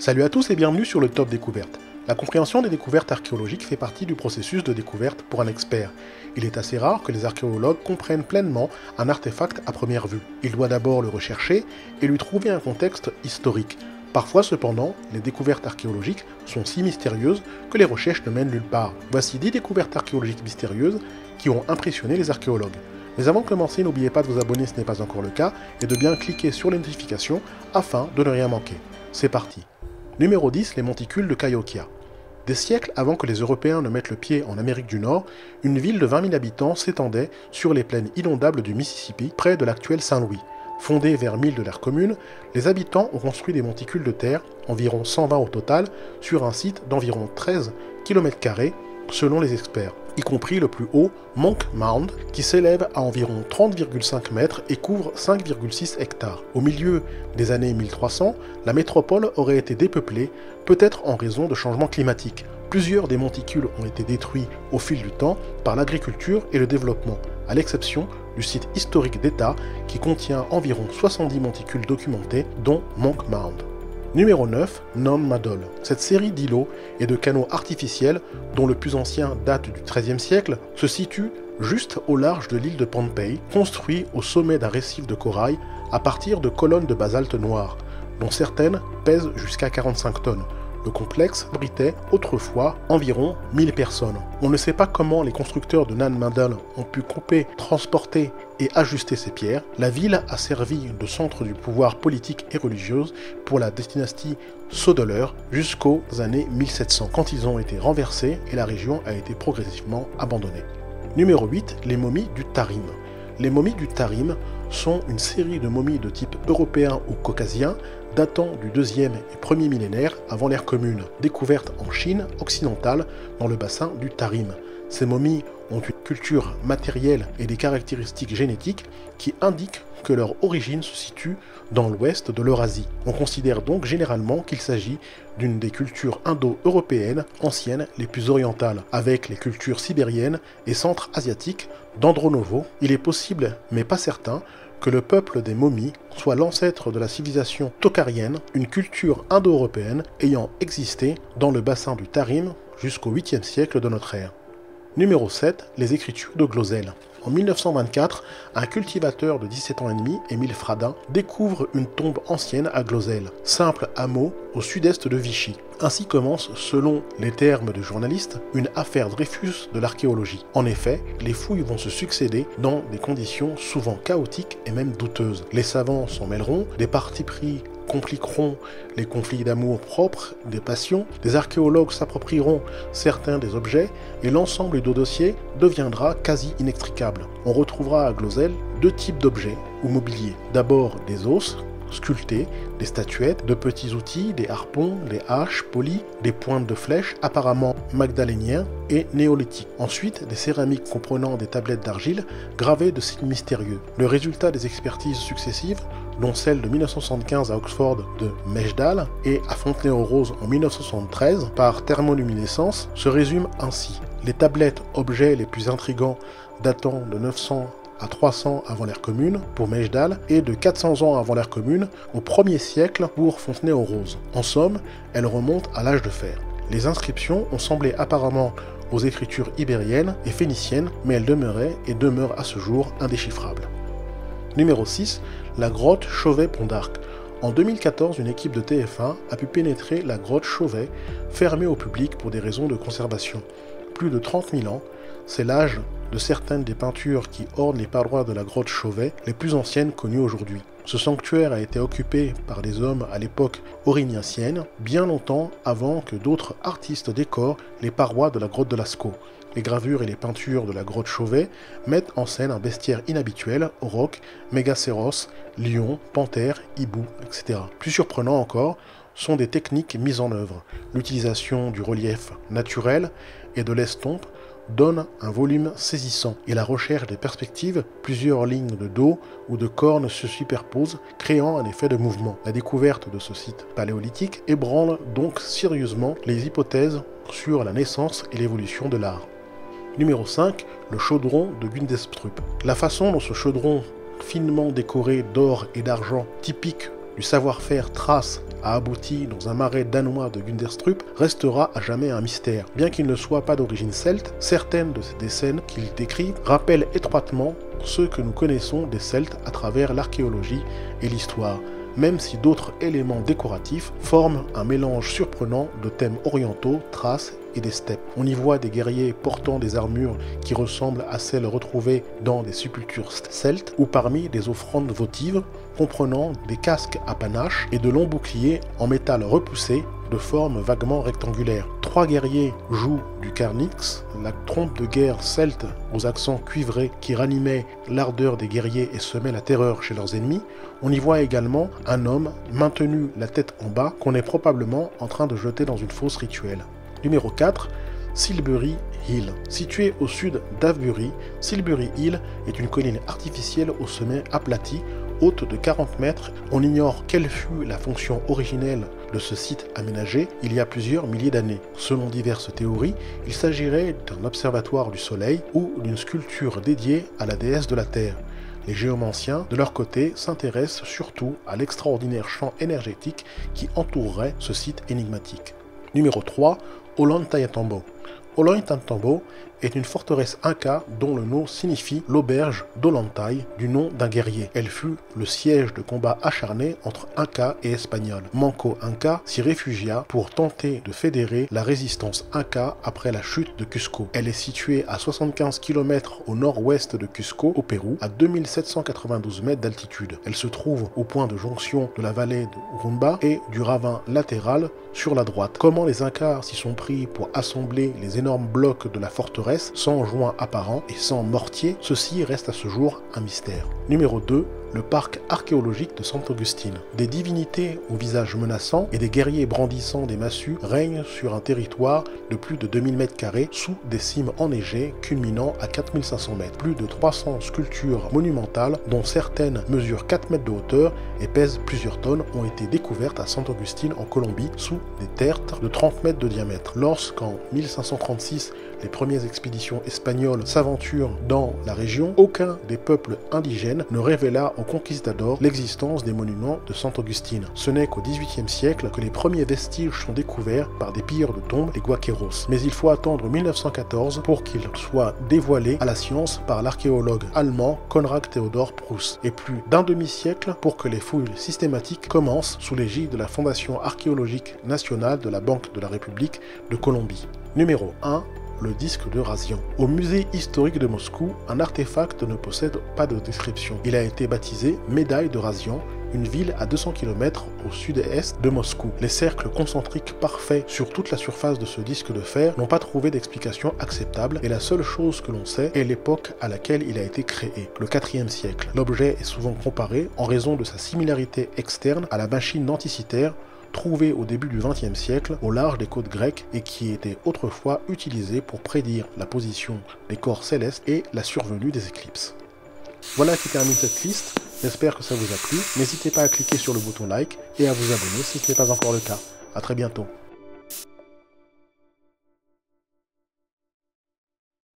Salut à tous et bienvenue sur le Top Découverte. La compréhension des découvertes archéologiques fait partie du processus de découverte pour un expert. Il est assez rare que les archéologues comprennent pleinement un artefact à première vue. Il doit d'abord le rechercher et lui trouver un contexte historique. Parfois cependant, les découvertes archéologiques sont si mystérieuses que les recherches ne mènent nulle part. Voici 10 découvertes archéologiques mystérieuses qui ont impressionné les archéologues. Mais avant de commencer, n'oubliez pas de vous abonner si ce n'est pas encore le cas et de bien cliquer sur les notifications afin de ne rien manquer. C'est parti. Numéro 10, les monticules de Cahokia. Des siècles avant que les Européens ne mettent le pied en Amérique du Nord, une ville de 20 000 habitants s'étendait sur les plaines inondables du Mississippi, près de l'actuel Saint-Louis. Fondés vers 1000 de l'ère commune, les habitants ont construit des monticules de terre, environ 120 au total, sur un site d'environ 13 km² selon les experts, y compris le plus haut, Monk Mound, qui s'élève à environ 30,5 mètres et couvre 5,6 hectares. Au milieu des années 1300, la métropole aurait été dépeuplée, peut-être en raison de changements climatiques. Plusieurs des monticules ont été détruits au fil du temps par l'agriculture et le développement, à l'exception du site historique d'État qui contient environ 70 monticules documentés, dont Monk Mound. Numéro 9, Non Madol. Cette série d'îlots et de canaux artificiels, dont le plus ancien date du XIIIe siècle, se situe juste au large de l'île de Pohnpei, construit au sommet d'un récif de corail à partir de colonnes de basalte noir, dont certaines pèsent jusqu'à 45 tonnes. Le complexe abritait autrefois environ 1000 personnes. On ne sait pas comment les constructeurs de Nan Madol ont pu couper, transporter et ajuster ces pierres. La ville a servi de centre du pouvoir politique et religieux pour la dynastie Sodeler jusqu'aux années 1700, quand ils ont été renversés et la région a été progressivement abandonnée. Numéro 8, les momies du Tarim. Les momies du Tarim sont une série de momies de type européen ou caucasien datant du 2e et 1er millénaire avant l'ère commune, découvertes en Chine occidentale dans le bassin du Tarim. Ces momies ont une culture matérielle et des caractéristiques génétiques qui indiquent que leur origine se situe dans l'ouest de l'Eurasie. On considère donc généralement qu'il s'agit d'une des cultures indo-européennes anciennes les plus orientales, avec les cultures sibériennes et centre-asiatiques d'Andronovo. Il est possible, mais pas certain, que le peuple des momies soit l'ancêtre de la civilisation tokharienne, une culture indo-européenne ayant existé dans le bassin du Tarim jusqu'au 8e siècle de notre ère. Numéro 7, les écritures de Glosel. En 1924, un cultivateur de 17 ans et demi, Émile Fradin, découvre une tombe ancienne à Glosel, simple hameau au sud-est de Vichy. Ainsi commence, selon les termes de journalistes, une affaire Dreyfus de l'archéologie. En effet, les fouilles vont se succéder dans des conditions souvent chaotiques et même douteuses. Les savants s'en mêleront, des partis pris compliqueront les conflits d'amour propres, des passions, des archéologues s'approprieront certains des objets et l'ensemble du dossier deviendra quasi inextricable. On retrouvera à Glosel deux types d'objets ou mobilier. D'abord des os sculptés, des statuettes, de petits outils, des harpons, des haches polies, des pointes de flèches apparemment magdaléniens et néolithiques. Ensuite, des céramiques comprenant des tablettes d'argile gravées de signes mystérieux. Le résultat des expertises successives, dont celle de 1975 à Oxford de Mejdaal et à Fontenay-aux-Roses en 1973 par thermoluminescence, se résume ainsi. Les tablettes, objets les plus intrigants datant de 900 à 300 avant l'ère commune pour Mejdaal et de 400 ans avant l'ère commune au 1er siècle pour Fontenay-aux-Roses. En somme, elles remontent à l'âge de fer. Les inscriptions ont semblé apparemment aux écritures ibériennes et phéniciennes, mais elles demeuraient et demeurent à ce jour indéchiffrables. Numéro 6, la grotte Chauvet-Pont d'Arc. En 2014, une équipe de TF1 a pu pénétrer la grotte Chauvet, fermée au public pour des raisons de conservation. Plus de 30 000 ans, c'est l'âge de certaines des peintures qui ornent les parois de la grotte Chauvet, les plus anciennes connues aujourd'hui. Ce sanctuaire a été occupé par des hommes à l'époque aurignacienne, bien longtemps avant que d'autres artistes décorent les parois de la grotte de Lascaux. Les gravures et les peintures de la grotte Chauvet mettent en scène un bestiaire inhabituel, auroch, mégacéros, lion, panthère, hibou, etc. Plus surprenant encore sont des techniques mises en œuvre. L'utilisation du relief naturel et de l'estompe donne un volume saisissant et la recherche des perspectives, plusieurs lignes de dos ou de cornes se superposent, créant un effet de mouvement. La découverte de ce site paléolithique ébranle donc sérieusement les hypothèses sur la naissance et l'évolution de l'art. Numéro 5, le chaudron de Gundestrup. La façon dont ce chaudron finement décoré d'or et d'argent typique du savoir-faire thrace a abouti dans un marais danois de Gunderstrup restera à jamais un mystère. Bien qu'il ne soit pas d'origine celte, certaines des scènes qu'il décrit rappellent étroitement ceux que nous connaissons des Celtes à travers l'archéologie et l'histoire, même si d'autres éléments décoratifs forment un mélange surprenant de thèmes orientaux, thraces et des steppes. On y voit des guerriers portant des armures qui ressemblent à celles retrouvées dans des sépultures celtes ou parmi des offrandes votives, comprenant des casques à panache et de longs boucliers en métal repoussé de forme vaguement rectangulaire. 3 guerriers jouent du carnix, la trompe de guerre celte aux accents cuivrés qui ranimait l'ardeur des guerriers et semait la terreur chez leurs ennemis. On y voit également un homme maintenu la tête en bas qu'on est probablement en train de jeter dans une fosse rituelle. Numéro 4, Silbury Hill. Situé au sud d'Avebury, Silbury Hill est une colline artificielle au sommet aplati, haute de 40 mètres. On ignore quelle fut la fonction originelle de ce site aménagé il y a plusieurs milliers d'années. Selon diverses théories, il s'agirait d'un observatoire du soleil ou d'une sculpture dédiée à la déesse de la Terre. Les géomanciens, de leur côté, s'intéressent surtout à l'extraordinaire champ énergétique qui entourerait ce site énigmatique. Numéro 3, Ollantaytambo. Ollantaytambo est une forteresse inca dont le nom signifie l'auberge d'Ollantay, du nom d'un guerrier. Elle fut le siège de combats acharnés entre Incas et Espagnols. Manco Inca s'y réfugia pour tenter de fédérer la résistance Inca après la chute de Cusco. Elle est située à 75 km au nord-ouest de Cusco, au Pérou, à 2792 mètres d'altitude. Elle se trouve au point de jonction de la vallée de Urubamba et du ravin latéral sur la droite. Comment les Incas s'y sont pris pour assembler les énormes blocs de la forteresse sans joint apparent et sans mortier, ceci reste à ce jour un mystère. Numéro 2, le parc archéologique de Sant'Agustín. Des divinités au visage menaçant et des guerriers brandissant des massues règnent sur un territoire de plus de 2000 m² sous des cimes enneigées culminant à 4500 mètres. Plus de 300 sculptures monumentales, dont certaines mesurent 4 mètres de hauteur et pèsent plusieurs tonnes, ont été découvertes à Sant'Agustín en Colombie sous des tertres de 30 mètres de diamètre. Lorsqu'en 1536, les premières expéditions espagnoles s'aventurent dans la région, aucun des peuples indigènes ne révéla aux conquistadors l'existence des monuments de Sant'Agustín. Ce n'est qu'au XVIIIe siècle que les premiers vestiges sont découverts par des pilleurs de tombes, les guaqueros. Mais il faut attendre 1914 pour qu'ils soient dévoilés à la science par l'archéologue allemand Konrad Theodor Preuss, et plus d'un demi-siècle pour que les fouilles systématiques commencent sous l'égide de la Fondation archéologique nationale de la Banque de la République de Colombie. Numéro 1. Le disque de Razian. Au musée historique de Moscou, un artefact ne possède pas de description. Il a été baptisé Médaille de Razian, une ville à 200 km au sud-est de Moscou. Les cercles concentriques parfaits sur toute la surface de ce disque de fer n'ont pas trouvé d'explication acceptable et la seule chose que l'on sait est l'époque à laquelle il a été créé, le 4e siècle. L'objet est souvent comparé, en raison de sa similarité externe, à la machine denticitaire trouvée au début du XXe siècle au large des côtes grecques et qui était autrefois utilisée pour prédire la position des corps célestes et la survenue des éclipses. Voilà qui termine cette liste, j'espère que ça vous a plu. N'hésitez pas à cliquer sur le bouton like et à vous abonner si ce n'est pas encore le cas. A très bientôt.